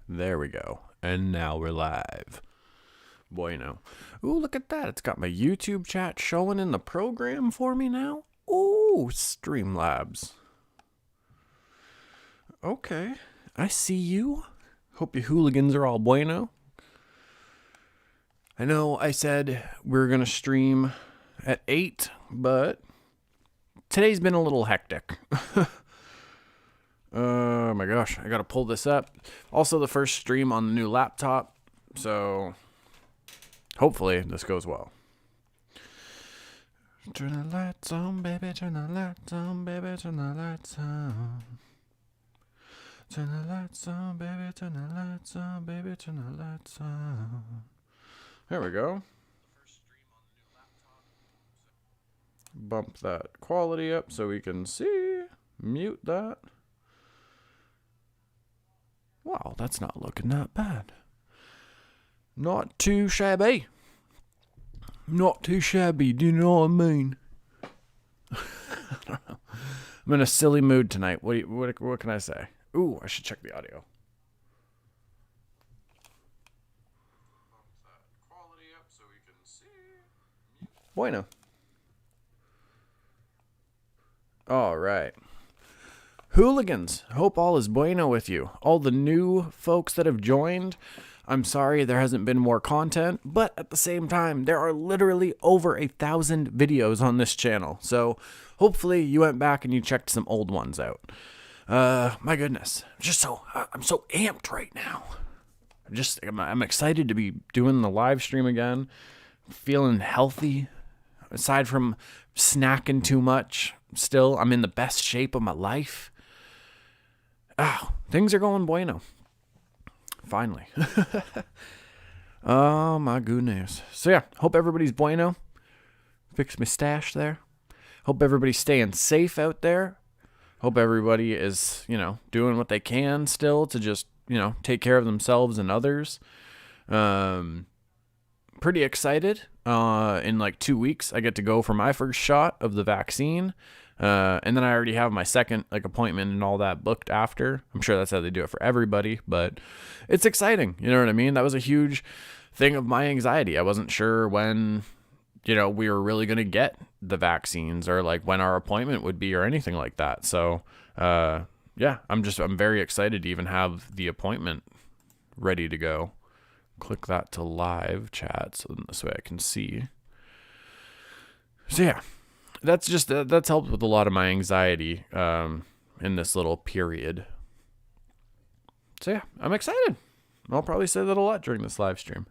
There we go. And now we're live. Bueno. Ooh, look at that. It's got my YouTube chat showing in the program for me now. Ooh, Streamlabs. Okay. I see you. Hope you hooligans are all bueno. I know I said we were going to stream at 8, but today's been a little hectic. Oh my gosh, I gotta pull this up. Also, the first stream on the new laptop, so hopefully this goes well. Turn the lights on, baby, turn the lights on, baby, turn the lights on. Turn the lights on, baby, turn the lights on, baby, turn the lights on. There we go. Bump that quality up so we can see. Mute that. Wow, that's not looking that bad. Not too shabby. Not too shabby, do you know what I mean? I don't know. I'm in a silly mood tonight. What can I say? Ooh, I should check the audio. Quality up so we can see. Bueno. All right. Hooligans, hope all is bueno with you. All the new folks that have joined, I'm sorry there hasn't been more content, but at the same time, there are literally over 1,000 videos on this channel. So hopefully you went back and you checked some old ones out. My goodness, I'm so amped right now. I'm excited to be doing the live stream again, feeling healthy. Aside from snacking too much, still, I'm in the best shape of my life. Oh, things are going bueno. Finally. Oh, my goodness. So, yeah, hope everybody's bueno. Fix my stash there. Hope everybody's staying safe out there. Hope everybody is, doing what they can still to just, take care of themselves and others. Pretty excited. In like 2 weeks, I get to go for my first shot of the vaccine. And then I already have my second appointment and all that booked after. I'm sure that's how they do it for everybody, but it's exciting. You know what I mean? That was a huge thing of my anxiety. I wasn't sure when, we were really going to get the vaccines or when our appointment would be or anything like that. So, yeah, I'm very excited to even have the appointment ready to go. Click that to live chat so this way I can see. So yeah, that's helped with a lot of my anxiety in this little period. So yeah, I'm excited. I'll probably say that a lot during this live stream.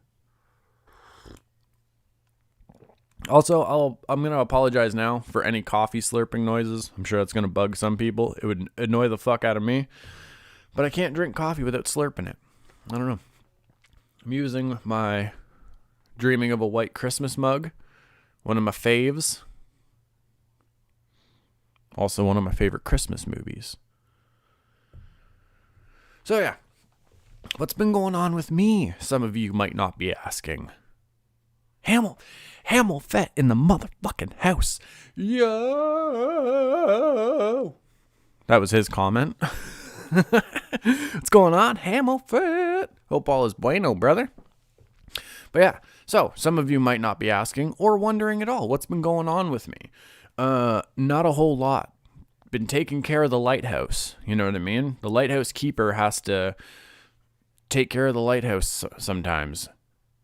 Also, I'm going to apologize now for any coffee slurping noises. I'm sure that's going to bug some people. It would annoy the fuck out of me. But I can't drink coffee without slurping it. I don't know. I'm using my Dreaming of a White Christmas mug. One of my faves. Also one of my favorite Christmas movies. So yeah. What's been going on with me? Some of you might not be asking. Hamill Fett in the motherfucking house. Yo. That was his comment. What's going on? Hamill Fett. Hope all is bueno, brother. But yeah, so some of you might not be asking or wondering at all what's been going on with me. Not a whole lot. Been taking care of the lighthouse. You know what I mean? The lighthouse keeper has to take care of the lighthouse sometimes.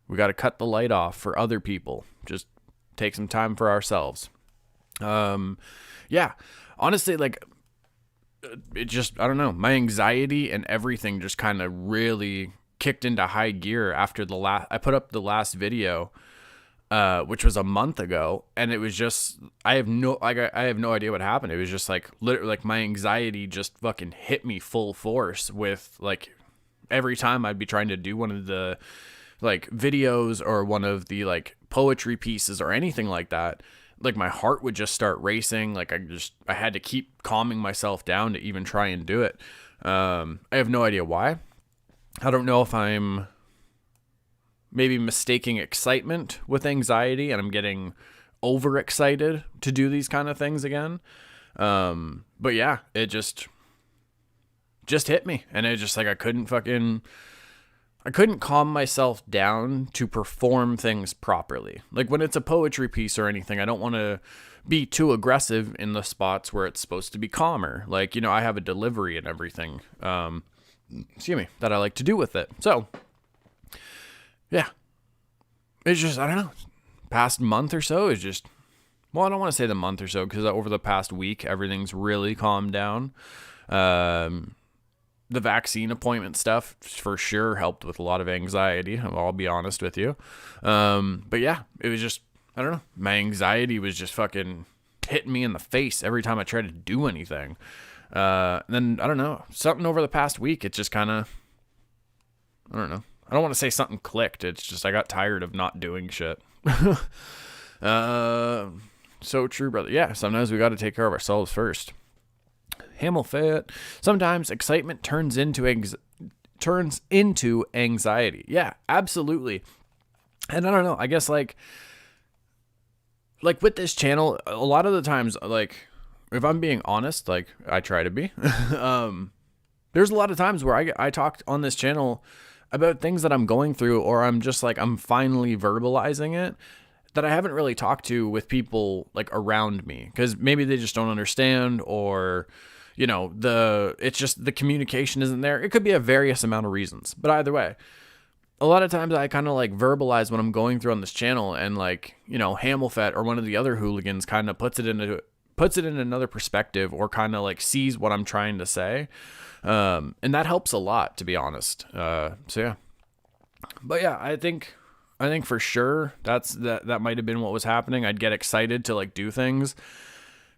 We got to cut the light off for other people. Just take some time for ourselves. Yeah, honestly, it just, I don't know, my anxiety and everything just kind of really kicked into high gear after I put up the last video, which was a month ago, and it was just, I have no idea what happened. It was just literally my anxiety just fucking hit me full force with every time I'd be trying to do one of the videos or one of the poetry pieces or anything like that. My heart would just start racing. I had to keep calming myself down to even try and do it. I have no idea why. I don't know if I'm maybe mistaking excitement with anxiety and I'm getting overexcited to do these kind of things again. But yeah, it just hit me, and it just I couldn't fucking I couldn't calm myself down to perform things properly. Like when it's a poetry piece or anything, I don't want to be too aggressive in the spots where it's supposed to be calmer. Like, you know, I have a delivery and everything, that I like to do with it. So, yeah. It's just, I don't know, past month or so is just, well, I don't want to say the month or so because over the past week, everything's really calmed down. The vaccine appointment stuff for sure helped with a lot of anxiety. I'll be honest with you. But yeah, it was just, I don't know. My anxiety was just fucking hitting me in the face every time I tried to do anything. Then, I don't know, something over the past week, it just kind of, I don't know. I don't want to say something clicked. It's just, I got tired of not doing shit. So true, brother. Yeah, sometimes we got to take care of ourselves first. Hamel fit. Sometimes excitement turns into anxiety. Yeah, absolutely. And I don't know, I guess like with this channel, a lot of the times, like if I'm being honest, like I try to be, there's a lot of times where I talked on this channel about things that I'm going through, or I'm just like, I'm finally verbalizing it, that I haven't really talked to with people like around me, because maybe they just don't understand, or you know, it's just the communication isn't there. It could be a various amount of reasons, but either way, a lot of times I kind of like verbalize what I'm going through on this channel, and like, you know, Hamelfet or one of the other hooligans kind of puts it in another perspective, or kind of like sees what I'm trying to say. And that helps a lot, to be honest. So yeah, but yeah, I think for sure that might've been what was happening. I'd get excited to like do things,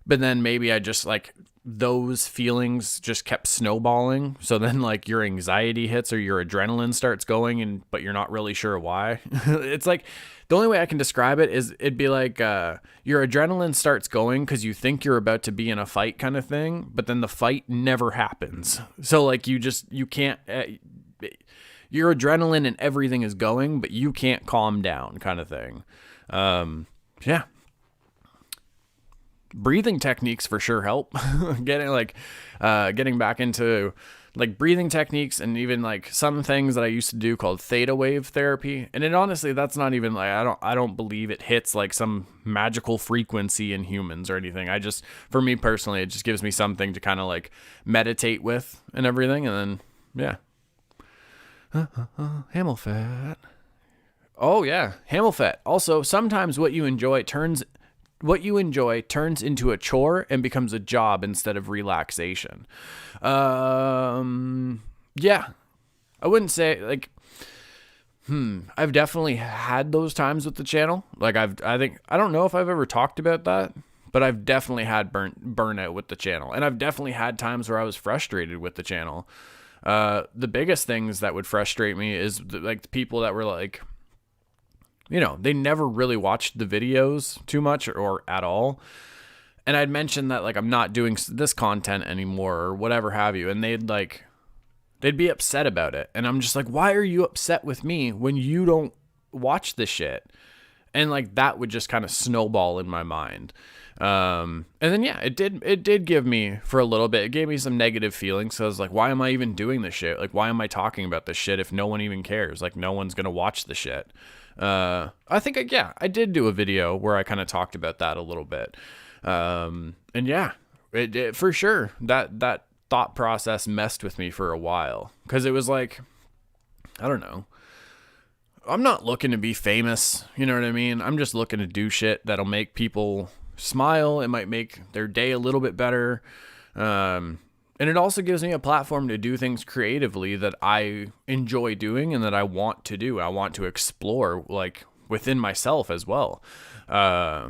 but then maybe I just like, those feelings just kept snowballing. So then like your anxiety hits or your adrenaline starts going, but you're not really sure why. It's like, the only way I can describe it is it'd be like, your adrenaline starts going because you think you're about to be in a fight kind of thing, but then the fight never happens. So like you can't, your adrenaline and everything is going, but you can't calm down kind of thing. Yeah. Breathing techniques for sure help. Getting back into like breathing techniques, and even like some things that I used to do called theta wave therapy. And it honestly, that's not even like, I don't believe it hits like some magical frequency in humans or anything. For me personally, it just gives me something to kind of like meditate with and everything. And then, yeah. Hamelfet. Oh yeah. Hamelfet. Also, sometimes what you enjoy turns into a chore and becomes a job instead of relaxation. Yeah, I wouldn't say like, I've definitely had those times with the channel. Like I don't know if I've ever talked about that, but I've definitely had burnout with the channel. And I've definitely had times where I was frustrated with the channel. The biggest things that would frustrate me is like the people that were like, you know, they never really watched the videos too much or at all. And I'd mentioned that like, I'm not doing this content anymore or whatever have you. And they'd be upset about it. And I'm just like, why are you upset with me when you don't watch this shit? And like, that would just kind of snowball in my mind. And then, yeah, it did give me for a little bit, it gave me some negative feelings. So I was like, why am I even doing this shit? Like, why am I talking about this shit if no one even cares? Like, no one's going to watch the shit. I think, I did do a video where I kind of talked about that a little bit. And yeah, it for sure, that thought process messed with me for a while. 'Cause it was like, I don't know, I'm not looking to be famous. You know what I mean? I'm just looking to do shit that'll make people smile. It might make their day a little bit better. And it also gives me a platform to do things creatively that I enjoy doing and that I want to do. I want to explore like within myself as well. I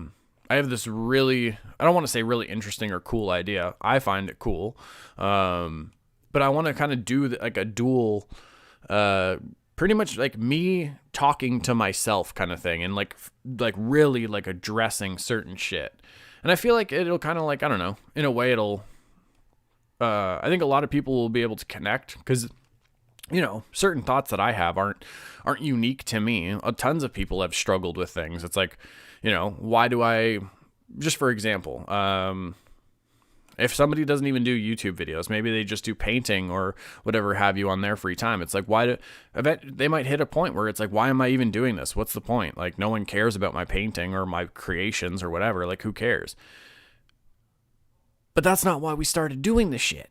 have this really, I don't want to say really interesting or cool idea. I find it cool. But I want to kind of do like a dual, pretty much like me talking to myself kind of thing, and like really like addressing certain shit. And I feel like it'll kind of like, I don't know, in a way I think a lot of people will be able to connect, because, you know, certain thoughts that I have aren't unique to me. Tons of people have struggled with things. It's like, you know, why do I, just for example, If somebody doesn't even do YouTube videos, maybe they just do painting or whatever have you on their free time. It's like, they might hit a point where it's like, why am I even doing this? What's the point? Like, no one cares about my painting or my creations or whatever. Like, who cares? But that's not why we started doing this shit.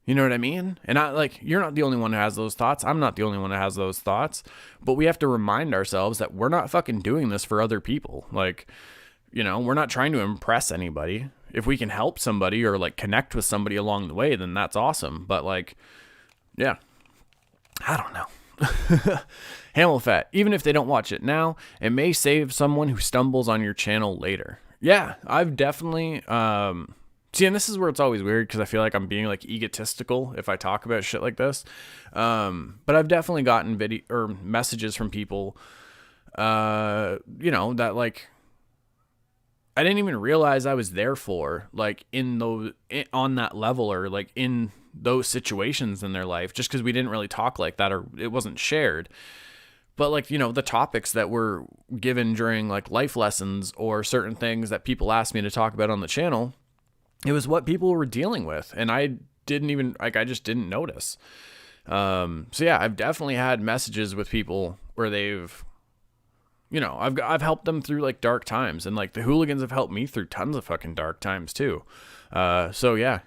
You know what I mean? And you're not the only one who has those thoughts. I'm not the only one who has those thoughts. But we have to remind ourselves that we're not fucking doing this for other people. Like, we're not trying to impress anybody. If we can help somebody or like connect with somebody along the way, then that's awesome. But like, yeah, I don't know. Hamel Fat, even if they don't watch it now, it may save someone who stumbles on your channel later. Yeah, I've definitely, see, and this is where it's always weird because I feel like I'm being like egotistical if I talk about shit like this. But I've definitely gotten video or messages from people, that like, I didn't even realize I was there for, like, on that level or like in those situations in their life, just because we didn't really talk like that or it wasn't shared. But like, the topics that were given during like life lessons or certain things that people asked me to talk about on the channel, it was what people were dealing with. And I didn't even, like, I just didn't notice. So yeah, I've definitely had messages with people where they've, I've helped them through like dark times, and like the Hooligans have helped me through tons of fucking dark times too. So yeah,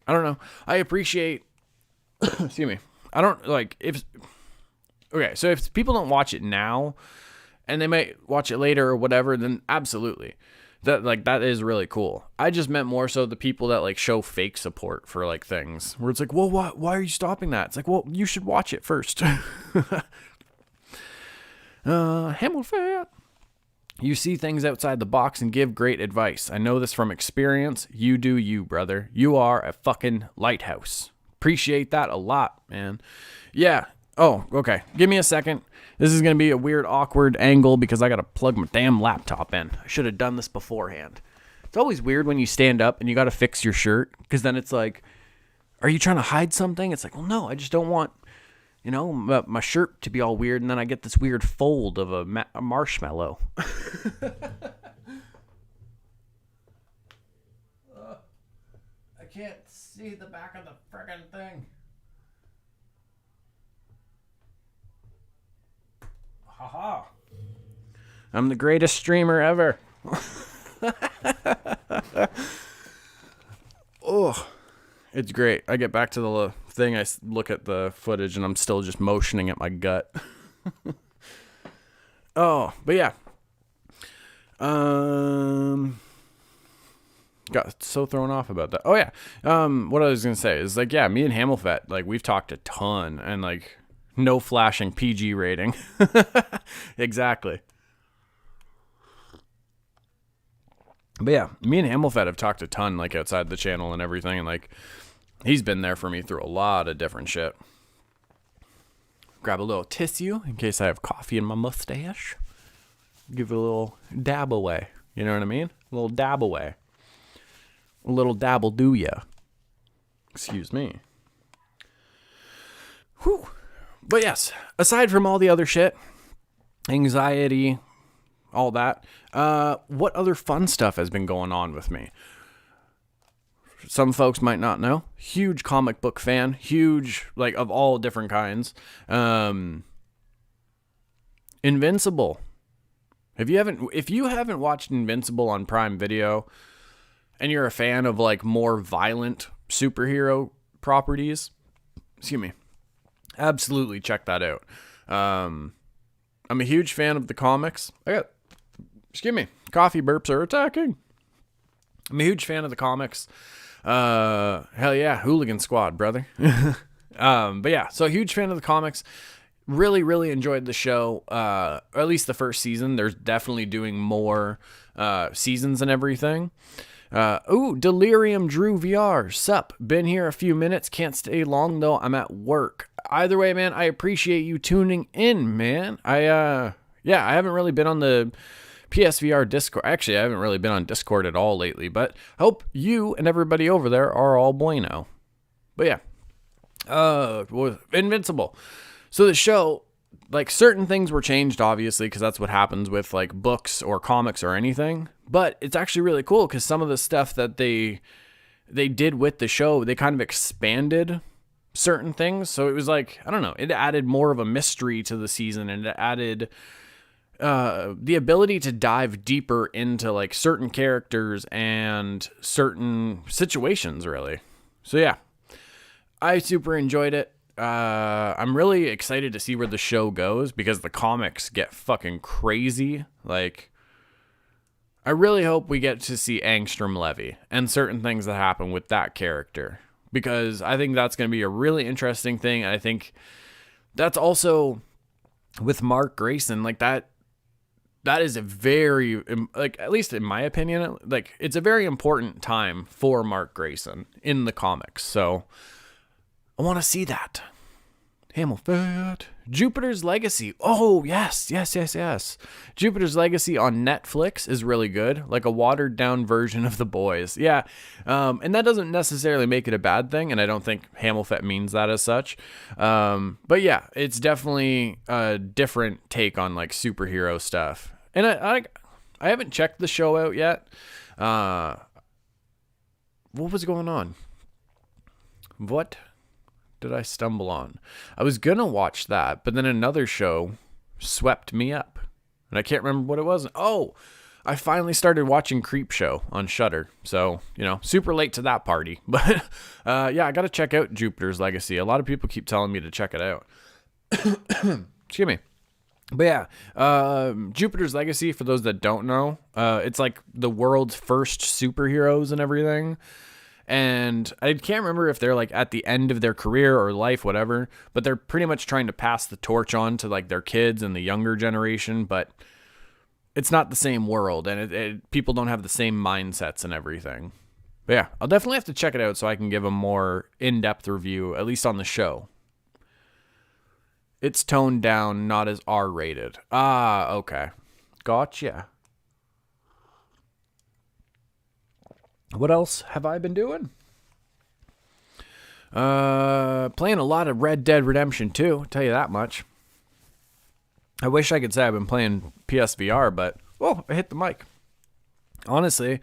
I don't know. I appreciate, excuse me. I don't like so if people don't watch it now and they might watch it later or whatever, then absolutely. That is really cool. I just meant more so the people that like show fake support for like things where it's like, well, why are you stopping that? It's like, well, you should watch it first. Hamilton. You see things outside the box and give great advice. I know this from experience. You do you, brother. You are a fucking lighthouse. Appreciate that a lot, man. Yeah. Oh, okay. Give me a second. This is going to be a weird, awkward angle because I got to plug my damn laptop in. I should have done this beforehand. It's always weird when you stand up and you got to fix your shirt because then it's like, are you trying to hide something? It's like, well, no, I just don't want, my shirt to be all weird, and then I get this weird fold of a marshmallow. I can't see the back of the friggin' thing. Haha. I'm the greatest streamer ever. Oh, it's great. I get back to the thing, I look at the footage, and I'm still just motioning at my gut. Oh, but yeah. Got so thrown off about that. Oh, yeah. What I was going to say is, like, yeah, me and Hamilfet, like, we've talked a ton, and, like, no flashing PG rating. Exactly. But yeah, me and Hamilfet have talked a ton, like, outside the channel and everything, and, like, he's been there for me through a lot of different shit. Grab a little tissue in case I have coffee in my mustache. Give it a little dab away. You know what I mean? A little dab away. A little dabble do ya. Excuse me. Whew. But yes, aside from all the other shit, anxiety, all that, what other fun stuff has been going on with me? Some folks might not know. Huge comic book fan. Huge, like, of all different kinds. Invincible. If you haven't watched Invincible on Prime Video, and you're a fan of, like, more violent superhero properties, excuse me, absolutely check that out. I'm a huge fan of the comics. Excuse me, coffee burps are attacking. I'm a huge fan of the comics. Hell yeah, Hooligan Squad, brother. But yeah, so a huge fan of the comics. Really, really enjoyed the show. Or at least the first season. There's definitely doing more seasons and everything. Delirium Drew VR. Sup? Been here a few minutes. Can't stay long though. I'm at work. Either way, man, I appreciate you tuning in, man. I haven't really been on the PSVR Discord. Actually, I haven't really been on Discord at all lately, but I hope you and everybody over there are all bueno. But yeah. Invincible. So the show, like, certain things were changed, obviously, because that's what happens with, like, books or comics or anything. But it's actually really cool because some of the stuff that they did with the show, they kind of expanded certain things. So it was like, I don't know, it added more of a mystery to the season, and it added the ability to dive deeper into like certain characters and certain situations, really. So yeah, I super enjoyed it. I'm really excited to see where the show goes, because the comics get fucking crazy. Like, I really hope we get to see Angstrom Levy and certain things that happen with that character, because I think that's going to be a really interesting thing. And I think that's also with Mark Grayson, like that is a very, like, at least in my opinion, like, it's a very important time for Mark Grayson in the comics. So I want to see that. Hamilfit. Jupiter's Legacy. Oh, yes. Jupiter's Legacy on Netflix is really good. Like a watered down version of The Boys. Yeah. And that doesn't necessarily make it a bad thing, and I don't think Hamilfit means that as such. But yeah, it's definitely a different take on like superhero stuff. And I haven't checked the show out yet. What was going on? What did I stumble on? I was gonna watch that, but then another show swept me up, and I can't remember what it was. Oh, I finally started watching Creepshow on Shudder. So, super late to that party. But yeah, I gotta check out Jupiter's Legacy. A lot of people keep telling me to check it out. Excuse me. But yeah, Jupiter's Legacy, for those that don't know, it's like the world's first superheroes and everything. And I can't remember if they're like at the end of their career or life, whatever, but they're pretty much trying to pass the torch on to like their kids and the younger generation, but it's not the same world, and people don't have the same mindsets and everything. But yeah, I'll definitely have to check it out so I can give a more in-depth review, at least on the show. It's toned down, not as R-rated. Ah, okay. Gotcha. What else have I been doing? Playing a lot of Red Dead Redemption 2, I'll tell you that much. I wish I could say I've been playing PSVR, but, I hit the mic. Honestly,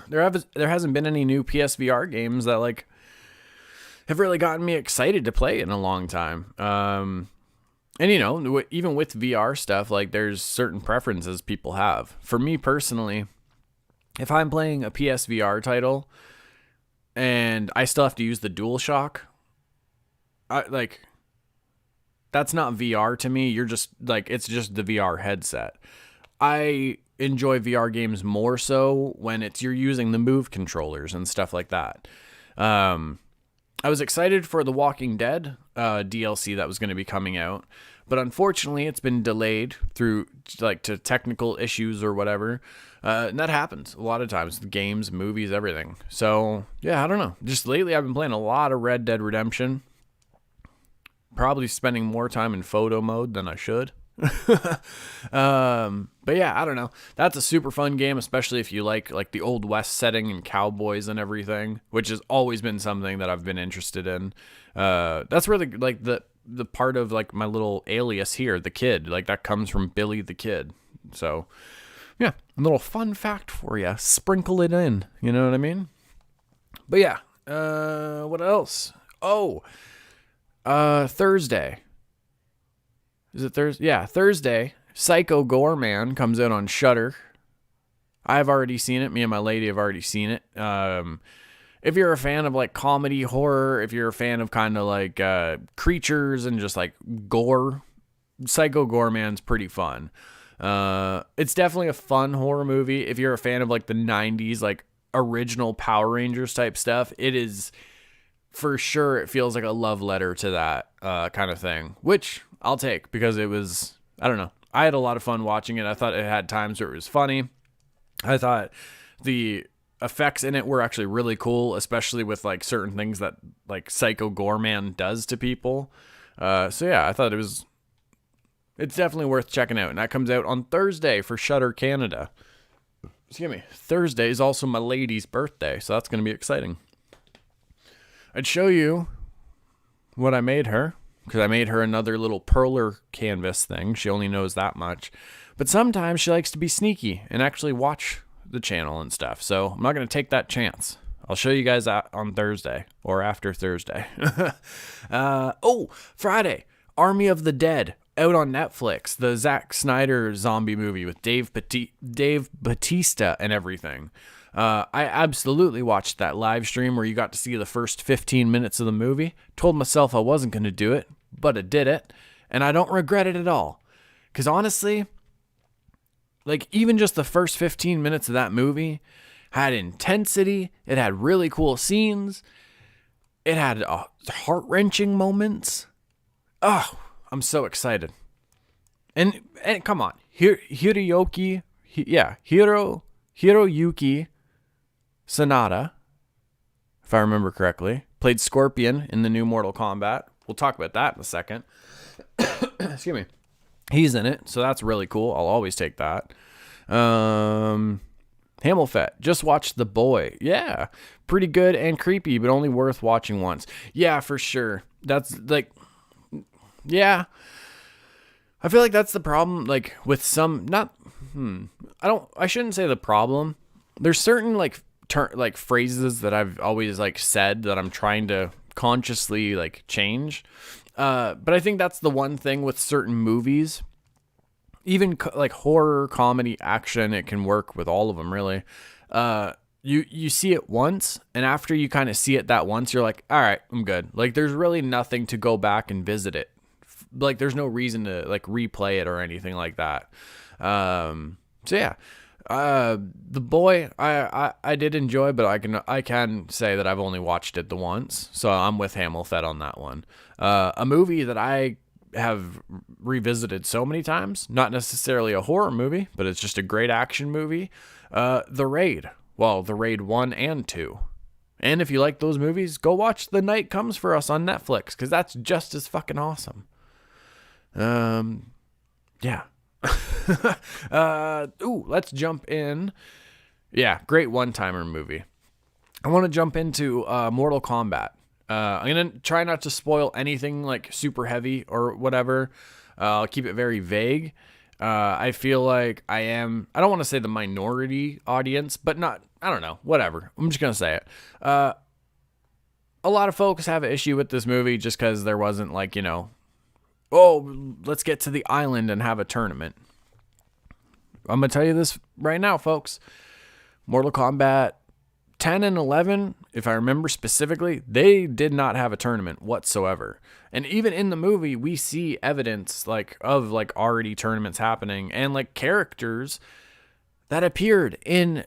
there hasn't been any new PSVR games that, like, have really gotten me excited to play in a long time. And, even with VR stuff, like, there's certain preferences people have. For me personally, if I'm playing a PSVR title and I still have to use the DualShock, that's not VR to me. You're just like, it's just the VR headset. I enjoy VR games more so when you're using the Move controllers and stuff like that. I was excited for the Walking Dead DLC that was going to be coming out, but unfortunately it's been delayed through to technical issues or whatever. And that happens a lot of times, games, movies, everything. So yeah, I don't know. Just lately I've been playing a lot of Red Dead Redemption. Probably spending more time in photo mode than I should. But yeah, I don't know. That's a super fun game, especially if you like the Old West setting and cowboys and everything, which has always been something that I've been interested in. That's where the part of like my little alias here, the Kid, like that comes from Billy the Kid. So yeah, a little fun fact for you. Sprinkle it in, you know what I mean? But yeah, what else? Oh, Thursday. Is it Thursday? Yeah, Thursday. Psycho Goreman comes out on Shudder. I've already seen it. Me and my lady have already seen it. If you're a fan of like comedy, horror, if you're a fan of kind of like creatures and just like gore, Psycho Goreman's pretty fun. It's definitely a fun horror movie. If you're a fan of like the 90s, like original Power Rangers type stuff, it is for sure. It feels like a love letter to that kind of thing, which I'll take because it was, I don't know. I had a lot of fun watching it. I thought it had times where it was funny. I thought the effects in it were actually really cool, especially with like certain things that like Psycho Goreman does to people. So yeah, I thought it's definitely worth checking out. And that comes out on Thursday for Shudder Canada. Excuse me. Thursday is also my lady's birthday, so that's going to be exciting. I'd show you what I made her, because I made her another little perler canvas thing. She only knows that much. But sometimes she likes to be sneaky and actually watch the channel and stuff. So I'm not going to take that chance. I'll show you guys that on Thursday or after Thursday. Friday, Army of the Dead, out on Netflix. The Zack Snyder zombie movie with Dave Bautista and everything. I absolutely watched that live stream where you got to see the first 15 minutes of the movie. Told myself I wasn't going to do it, but I did it. And I don't regret it at all. Because honestly, like even just the first 15 minutes of that movie had intensity. It had really cool scenes. It had heart-wrenching moments. Oh, I'm so excited. And come on, Hiroyuki Sanada, if I remember correctly, played Scorpion in the new Mortal Kombat. We'll talk about that in a second. Excuse me. He's in it, so that's really cool. I'll always take that. Hamilfet, just watched The Boy. Yeah, pretty good and creepy, but only worth watching once. Yeah, for sure. That's like, yeah. I feel like that's the problem, like with some, I shouldn't say the problem. There's certain like phrases that I've always like said that I'm trying to consciously like change. But I think that's the one thing with certain movies. Even like horror, comedy, action, it can work with all of them, really. You see it once, and after you kind of see it that once, you're like, all right, I'm good. Like, there's really nothing to go back and visit it. Like, there's no reason to like replay it or anything like that. So yeah, The Boy, I did enjoy, but I can say that I've only watched it the once, so I'm with Hamilfet on that one. A movie that I have revisited so many times, not necessarily a horror movie, but it's just a great action movie. The Raid. Well, The Raid 1 and 2. And if you like those movies, go watch The Night Comes for Us on Netflix, because that's just as fucking awesome. Yeah. Let's jump in. Yeah, great one-timer movie. I want to jump into Mortal Kombat. I'm going to try not to spoil anything like super heavy or whatever. I'll keep it very vague. I feel like I don't want to say the minority audience, but I don't know, whatever. I'm just going to say it. A lot of folks have an issue with this movie just because there wasn't like, let's get to the island and have a tournament. I'm going to tell you this right now, folks. Mortal Kombat 10 and 11, if I remember specifically, they did not have a tournament whatsoever. And even in the movie, we see evidence of already tournaments happening and like characters that appeared in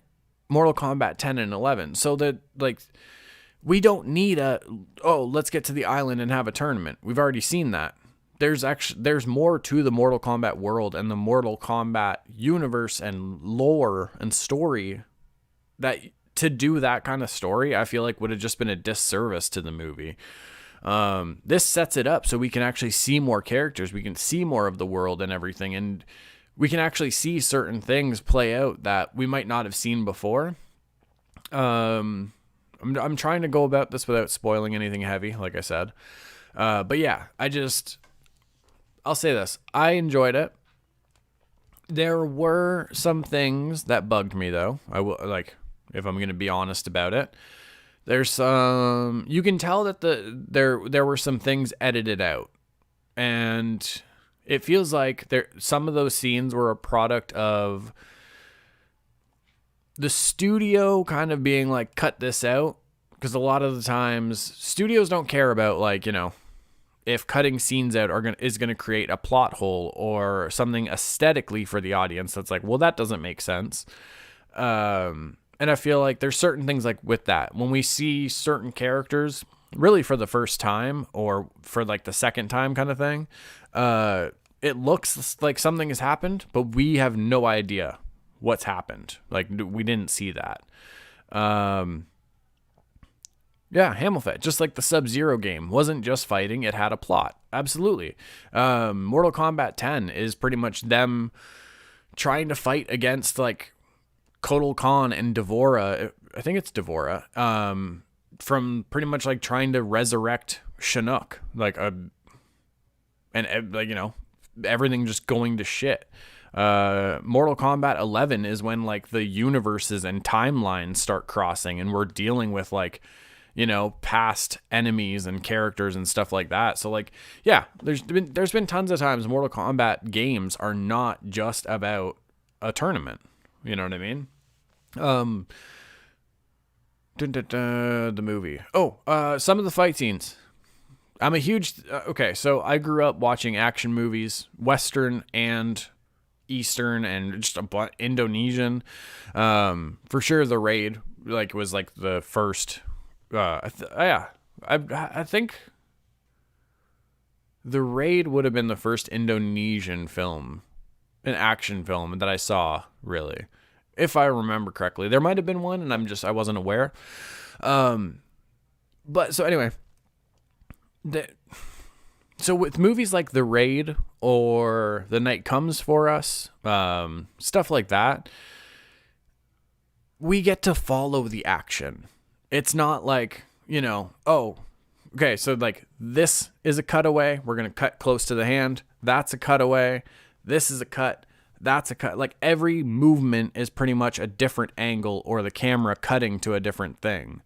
Mortal Kombat 10 and 11. So that like we don't need let's get to the island and have a tournament. We've already seen that. There's more to the Mortal Kombat world and the Mortal Kombat universe and lore and story that to do that kind of story, I feel like would have just been a disservice to the movie. This sets it up so we can actually see more characters. We can see more of the world and everything. And we can actually see certain things play out that we might not have seen before. I'm trying to go about this without spoiling anything heavy, like I said. But yeah, I'll say this. I enjoyed it. There were some things that bugged me though. I will if I'm going to be honest about it. There's some, you can tell that there were some things edited out, and it feels like some of those scenes were a product of the studio kind of being like, cut this out, because a lot of the times studios don't care about if cutting scenes out is going to create a plot hole or something aesthetically for the audience that's like, well, that doesn't make sense. And I feel like there's certain things like with that, when we see certain characters really for the first time or for like the second time kind of thing, it looks like something has happened, but we have no idea what's happened. Like we didn't see that. Yeah, Hamilfet, just like the Sub-Zero game, wasn't just fighting, it had a plot. Absolutely. Mortal Kombat 10 is pretty much them trying to fight against like Kotal Khan and Devora, I think it's Devora, from pretty much like trying to resurrect Shinnok, everything just going to shit. Mortal Kombat 11 is when like the universes and timelines start crossing, and we're dealing with like, past enemies and characters and stuff like that. So like, yeah, there's been tons of times Mortal Kombat games are not just about a tournament. You know what I mean? The movie. Some of the fight scenes. I'm a huge... okay, so I grew up watching action movies, Western and Eastern and just Indonesian. For sure, The Raid was like the first... I think The Raid would have been the first Indonesian film, an action film that I saw, really. If I remember correctly. There might have been one, and I wasn't aware. But so anyway... So with movies like The Raid or The Night Comes For Us, stuff like that, we get to follow the action. It's not like, okay, so like this is a cutaway. We're going to cut close to the hand. That's a cutaway. This is a cut. That's a cut. Like every movement is pretty much a different angle or the camera cutting to a different thing.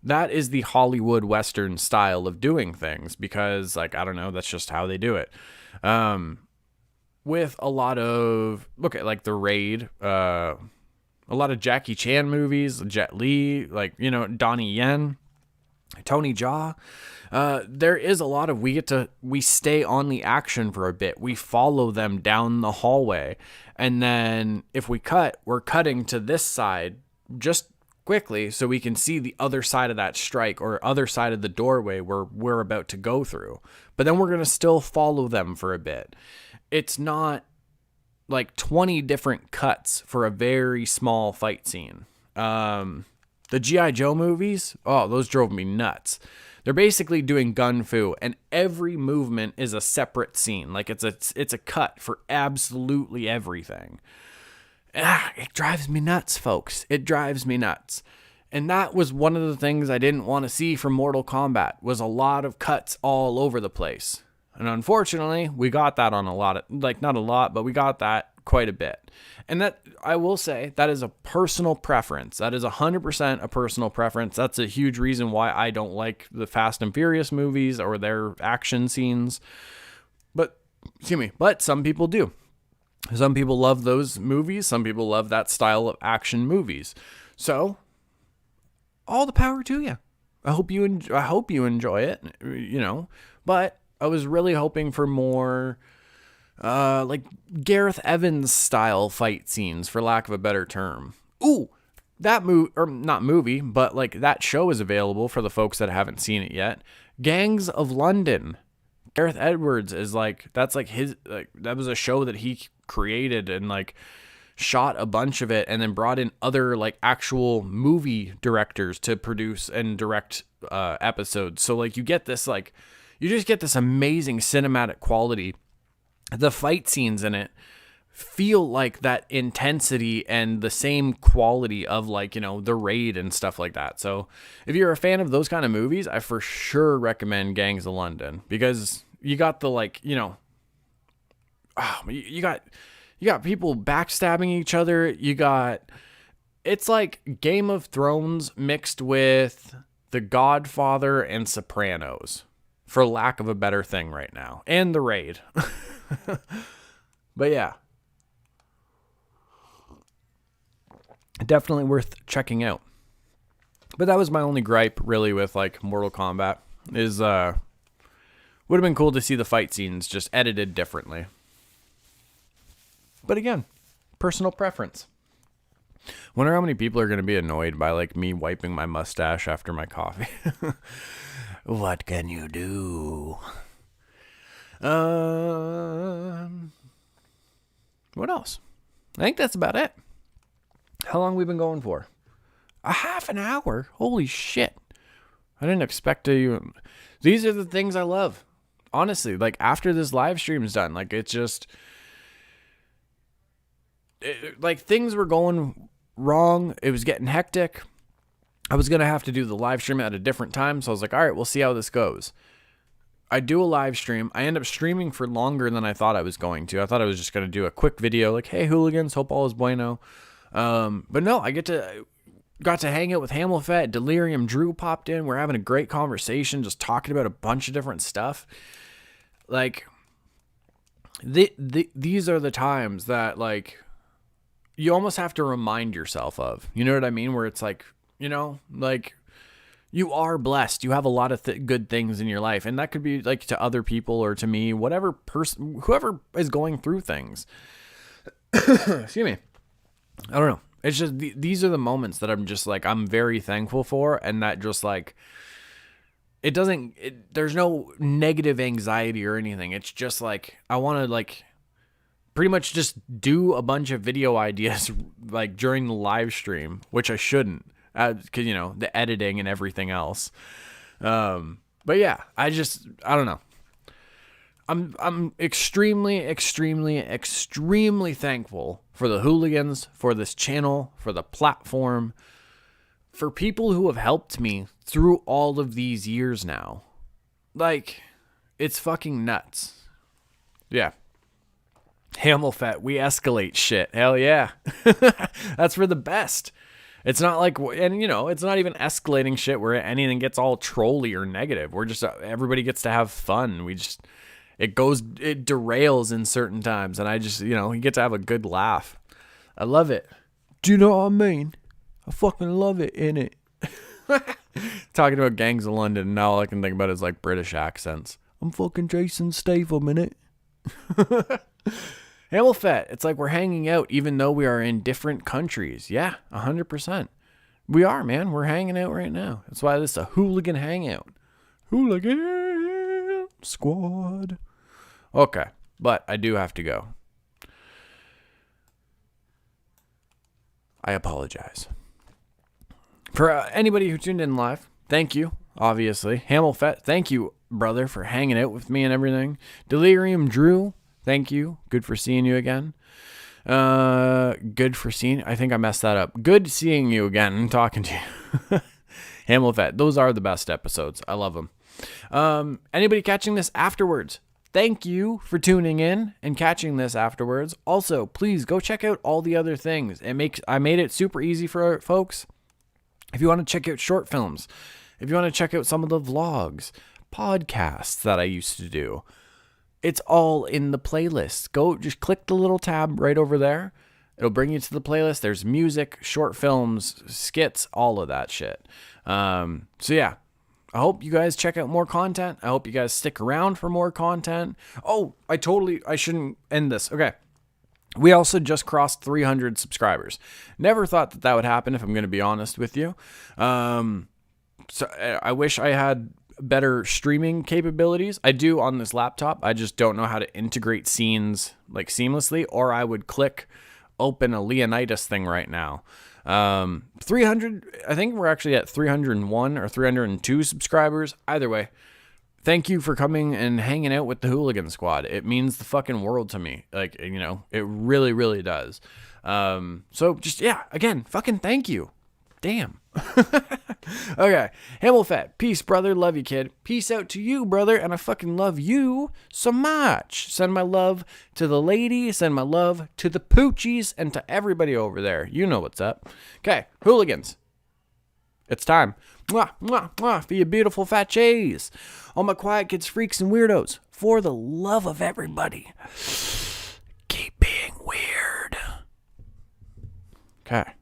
That is the Hollywood Western style of doing things because, like, I don't know, that's just how they do it. With a lot of, look at, like, The Raid, a lot of Jackie Chan movies, Jet Li, like, Donnie Yen, Tony Jaa. There is a lot of, we stay on the action for a bit. We follow them down the hallway. And then if we cut, we're cutting to this side just quickly so we can see the other side of that strike or other side of the doorway where we're about to go through. But then we're going to still follow them for a bit. It's not like 20 different cuts for a very small fight scene. The G.I. Joe movies, those drove me nuts. They're basically doing gun fu, and every movement is a separate scene. Like it's a cut for absolutely everything. It drives me nuts, folks. It drives me nuts. And that was one of the things I didn't want to see from Mortal Kombat, was a lot of cuts all over the place. And unfortunately, we got that on a lot of, like, not a lot, but we got that quite a bit. And that, I will say, that is a personal preference. That is 100% a personal preference. That's a huge reason why I don't like the Fast and Furious movies or their action scenes. But some people do. Some people love those movies. Some people love that style of action movies. So, all the power to you. I hope you enjoy it, But I was really hoping for more, like Gareth Evans style fight scenes, for lack of a better term. Ooh, that not movie, but like that show is available for the folks that haven't seen it yet. Gangs of London. Gareth Edwards is that's his, that was a show that he created and like shot a bunch of it and then brought in other like actual movie directors to produce and direct episodes. So like you just get this amazing cinematic quality. The fight scenes in it feel like that intensity and the same quality of The Raid and stuff like that. So if you're a fan of those kind of movies, I for sure recommend Gangs of London, because you got the you got people backstabbing each other. It's like Game of Thrones mixed with The Godfather and Sopranos, for lack of a better thing right now, and The Raid. But yeah, definitely worth checking out. But that was my only gripe really with Mortal Kombat, is would have been cool to see the fight scenes just edited differently. But again, personal preference. Wonder how many people are going to be annoyed by me wiping my mustache after my coffee. What can you do? What else? I think that's about it. How long have we been going for? A half an hour? Holy shit. I didn't expect to. These are the things I love. Honestly, after this live stream's done, it's just... things were going wrong. It was getting hectic. I was going to have to do the live stream at a different time. So I was like, all right, we'll see how this goes. I do a live stream. I end up streaming for longer than I thought I was going to. I thought I was just going to do a quick video like, hey, hooligans, hope all is bueno. But no, I got to hang out with Hamilfet. Delirium Drew popped in. We're having a great conversation, just talking about a bunch of different stuff. Like, these are the times that, like, you almost have to remind yourself of. You know what I mean? Where it's like, you know, like, you are blessed. You have a lot of good things in your life. And that could be like to other people or to me, whatever person, whoever is going through things. Excuse me. I don't know. It's just, these are the moments that I'm just like, I'm very thankful for. And that just like, there's no negative anxiety or anything. It's just like, I want to like pretty much just do a bunch of video ideas like during the live stream, which I shouldn't. Because, you know, the editing and everything else. But yeah, I don't know. I'm extremely thankful for the hooligans, for this channel, for the platform, for people who have helped me through all of these years now. Like, it's fucking nuts. Yeah. Hamilfet, we escalate shit. Hell yeah. That's for the best. It's not like, and you know, it's not even escalating shit where anything gets all trolly or negative. We're just, everybody gets to have fun. It derails in certain times. And I just, you know, you get to have a good laugh. I love it. Do you know what I mean? I fucking love it, innit? Talking about gangs of London, and now all I can think about is like British accents. I'm fucking Jason Statham, innit? Hamilfet, it's like we're hanging out even though we are in different countries. Yeah, 100%. We are, man. We're hanging out right now. That's why this is a hooligan hangout. Hooligan squad. Okay, but I do have to go. I apologize. For anybody who tuned in live, thank you, obviously. Hamilfet, thank you, brother, for hanging out with me and everything. Delirium Drew, thank you. Good for seeing you again. Good for seeing... I think I messed that up. Good seeing you again and talking to you. Hamilfet, those are the best episodes. I love them. Anybody catching this afterwards, thank you for tuning in and catching this afterwards. Also, please go check out all the other things. I made it super easy for folks. If you want to check out short films, if you want to check out some of the vlogs, podcasts that I used to do, it's all in the playlist. Go just click the little tab right over there. It'll bring you to the playlist. There's music, short films, skits, all of that shit. So yeah, I hope you guys check out more content. I hope you guys stick around for more content. Oh, I shouldn't end this. Okay. We also just crossed 300 subscribers. Never thought that would happen, if I'm going to be honest with you. So I wish I had better streaming capabilities. I do on this laptop. I just don't know how to integrate scenes like seamlessly, or I would open a Leonidas thing right now. 300, I think we're actually at 301 or 302 subscribers. Either way, thank you for coming and hanging out with the Hooligan Squad. It means the fucking world to me. Like, you know, it really, really does. So just, yeah, again, fucking thank you. Damn. Okay. Hamilfet, peace, brother. Love you, kid. Peace out to you, brother. And I fucking love you so much. Send my love to the lady. Send my love to the poochies and to everybody over there. You know what's up. Okay. Hooligans. It's time. Mwah, mwah, mwah, for you beautiful fat cheese. All my quiet kids, freaks, and weirdos. For the love of everybody. Keep being weird. Okay.